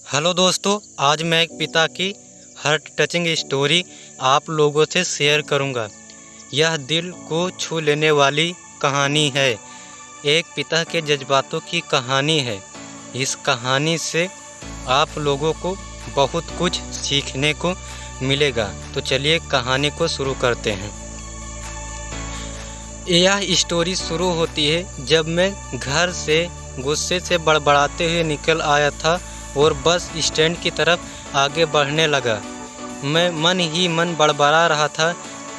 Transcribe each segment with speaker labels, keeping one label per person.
Speaker 1: Hello दोस्तों, आज मैं एक पिता की हार्ट टचिंग स्टोरी आप लोगों से शेयर करूंगा। यह दिल को छू लेने वाली कहानी है। एक पिता के जज्बातों की कहानी है। इस कहानी से आप लोगों को बहुत कुछ सीखने को मिलेगा। तो चलिए कहानी को शुरू करते हैं। यह स्टोरी शुरू होती है जब मैं घर से गुस्से से बड़बड़ाते हुए निकल आया था और बस स्टैंड की तरफ आगे बढ़ने लगा। मैं मन ही मन बड़बड़ा रहा था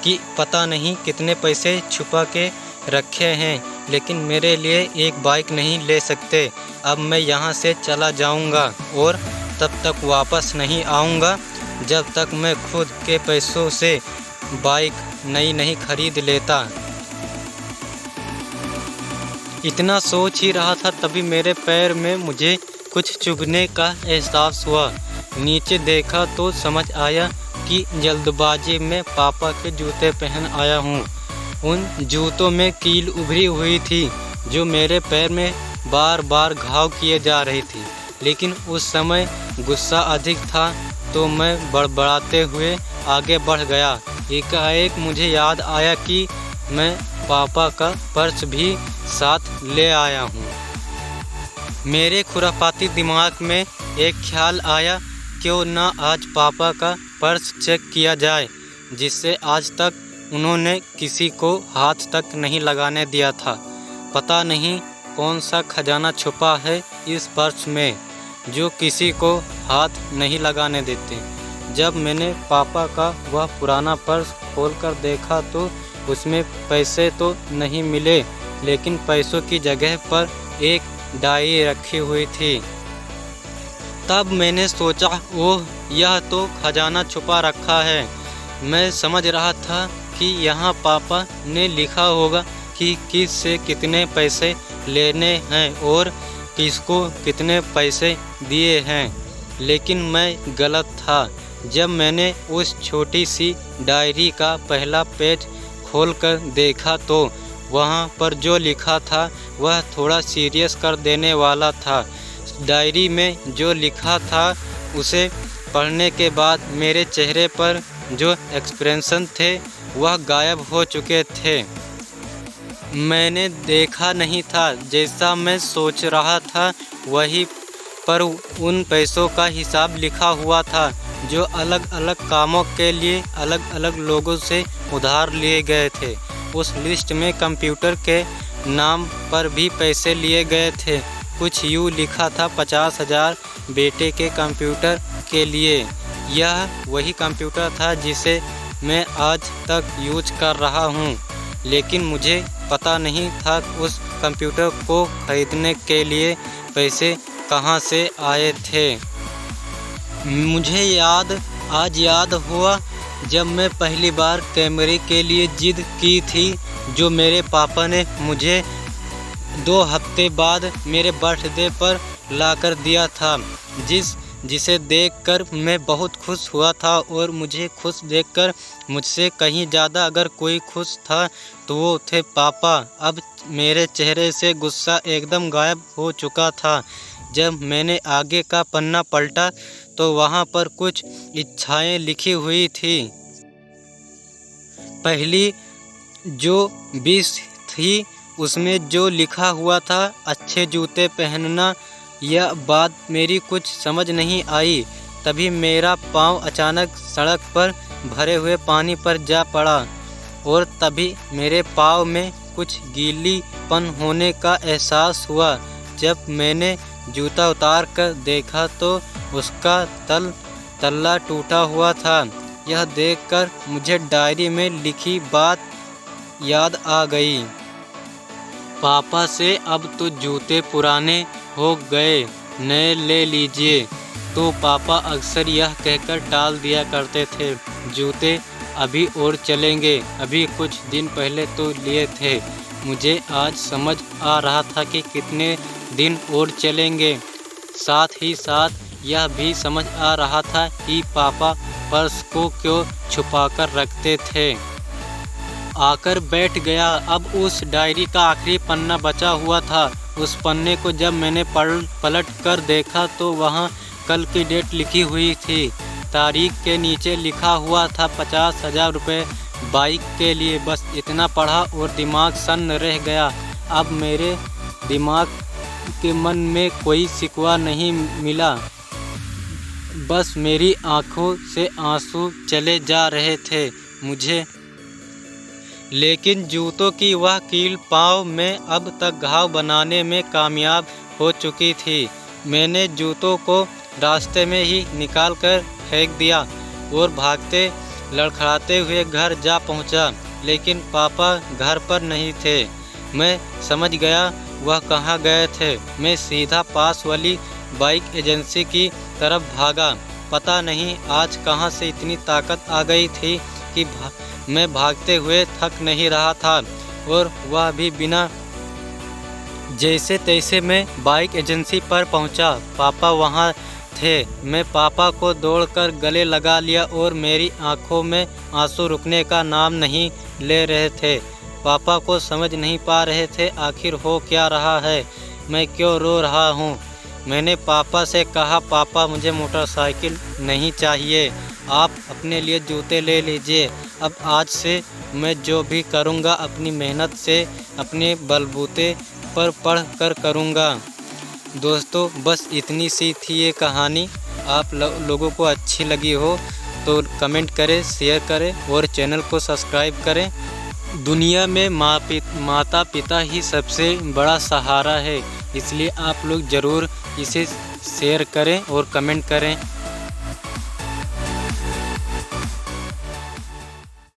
Speaker 1: कि पता नहीं कितने पैसे छुपा के रखे हैं, लेकिन मेरे लिए एक बाइक नहीं ले सकते। अब मैं यहाँ से चला जाऊँगा और तब तक वापस नहीं आऊँगा जब तक मैं खुद के पैसों से बाइक नई नहीं खरीद लेता। इतना सोच ही रहा था तभी मेरे पैर में मुझे कुछ चुभने का एहसास हुआ। नीचे देखा तो समझ आया कि जल्दबाजी में पापा के जूते पहन आया हूँ। उन जूतों में कील उभरी हुई थी जो मेरे पैर में बार बार घाव किए जा रही थी, लेकिन उस समय गुस्सा अधिक था तो मैं बड़बड़ाते हुए आगे बढ़ गया। एकाएक मुझे याद आया कि मैं पापा का पर्स भी साथ ले आया हूँ। मेरे खुरापाती दिमाग में एक ख्याल आया, क्यों ना आज पापा का पर्स चेक किया जाए, जिससे आज तक उन्होंने किसी को हाथ तक नहीं लगाने दिया था। पता नहीं कौन सा खजाना छुपा है इस पर्स में जो किसी को हाथ नहीं लगाने देते। जब मैंने पापा का वह पुराना पर्स खोलकर देखा तो उसमें पैसे तो नहीं मिले, लेकिन पैसों की जगह पर एक डायरी रखी हुई थी। तब मैंने सोचा, ओह, यह तो खजाना छुपा रखा है। मैं समझ रहा था कि यहाँ पापा ने लिखा होगा कि किस से कितने पैसे लेने हैं और किसको कितने पैसे दिए हैं, लेकिन मैं गलत था। जब मैंने उस छोटी सी डायरी का पहला पेज खोलकर देखा तो वहाँ पर जो लिखा था वह थोड़ा सीरियस कर देने वाला था। डायरी में जो लिखा था उसे पढ़ने के बाद मेरे चेहरे पर जो एक्सप्रेशन थे वह गायब हो चुके थे। मैंने देखा नहीं था, जैसा मैं सोच रहा था वही पर उन पैसों का हिसाब लिखा हुआ था जो अलग अलग कामों के लिए अलग अलग लोगों से उधार लिए गए थे। उस लिस्ट में कंप्यूटर के नाम पर भी पैसे लिए गए थे। कुछ यूँ लिखा था 50,000 बेटे के कंप्यूटर के लिए। यह वही कंप्यूटर था जिसे मैं आज तक यूज कर रहा हूँ, लेकिन मुझे पता नहीं था उस कंप्यूटर को खरीदने के लिए पैसे कहाँ से आए थे। मुझे आज याद हुआ जब मैं पहली बार कैमरे के लिए जिद की थी जो मेरे पापा ने मुझे 2 हफ्ते बाद मेरे बर्थडे पर लाकर दिया था, जिसे देखकर मैं बहुत खुश हुआ था। और मुझे खुश देखकर मुझसे कहीं ज़्यादा अगर कोई खुश था तो वो थे पापा। अब मेरे चेहरे से गुस्सा एकदम गायब हो चुका था। जब मैंने आगे का पन्ना पलटा तो वहाँ पर कुछ इच्छाएं लिखी हुई थी। पहली जो 20 थी उसमें जो लिखा हुआ था अच्छे जूते पहनना। यह बात मेरी कुछ समझ नहीं आई। तभी मेरा पाँव अचानक सड़क पर भरे हुए पानी पर जा पड़ा और तभी मेरे पाँव में कुछ गीलीपन होने का एहसास हुआ। जब मैंने जूता उतार कर देखा तो उसका तल्ला टूटा हुआ था। यह देखकर मुझे डायरी में लिखी बात याद आ गई। पापा से अब तो जूते पुराने हो गए, नए ले लीजिए। तो पापा अक्सर यह कहकर टाल दिया करते थे, जूते अभी और चलेंगे, अभी कुछ दिन पहले तो लिए थे। मुझे आज समझ आ रहा था कि कितने दिन और चलेंगे। साथ ही साथ यह भी समझ आ रहा था कि पापा पर्स को क्यों छुपाकर रखते थे। आकर बैठ गया। अब उस डायरी का आखिरी पन्ना बचा हुआ था। उस पन्ने को जब मैंने पलट कर देखा तो वहाँ कल की डेट लिखी हुई थी। तारीख के नीचे लिखा हुआ था 50,000 रुपये बाइक के लिए। बस इतना पढ़ा और दिमाग सन्न रह गया। अब मेरे दिमाग के मन में कोई शिकवा नहीं मिला, बस मेरी आंखों से आंसू चले जा रहे थे मुझे। लेकिन जूतों की वह कील पाँव में अब तक घाव बनाने में कामयाब हो चुकी थी। मैंने जूतों को रास्ते में ही निकाल कर फेंक दिया और भागते लड़खड़ाते हुए घर जा पहुंचा। लेकिन पापा घर पर नहीं थे। मैं समझ गया वह कहाँ गए थे। मैं सीधा पास वाली बाइक एजेंसी की तरफ भागा। पता नहीं आज कहाँ से इतनी ताकत आ गई थी कि मैं भागते हुए थक नहीं रहा था, और वह भी बिना। जैसे तैसे मैं बाइक एजेंसी पर पहुंचा। पापा वहां थे। मैं पापा को दौड़कर गले लगा लिया और मेरी आंखों में आंसू रुकने का नाम नहीं ले रहे थे। पापा को समझ नहीं पा रहे थे आखिर हो क्या रहा है, मैं क्यों रो रहा हूँ। मैंने पापा से कहा, पापा मुझे मोटरसाइकिल नहीं चाहिए, आप अपने लिए जूते ले लीजिए। अब आज से मैं जो भी करूँगा अपनी मेहनत से अपने बलबूते पर पढ़ कर करूँगा। दोस्तों बस इतनी सी थी ये कहानी। आप लोगों को अच्छी लगी हो तो कमेंट करें, शेयर करें और चैनल को सब्सक्राइब करें। दुनिया में माता पिता ही सबसे बड़ा सहारा है, इसलिए आप लोग ज़रूर इसे शेयर करें और कमेंट करें।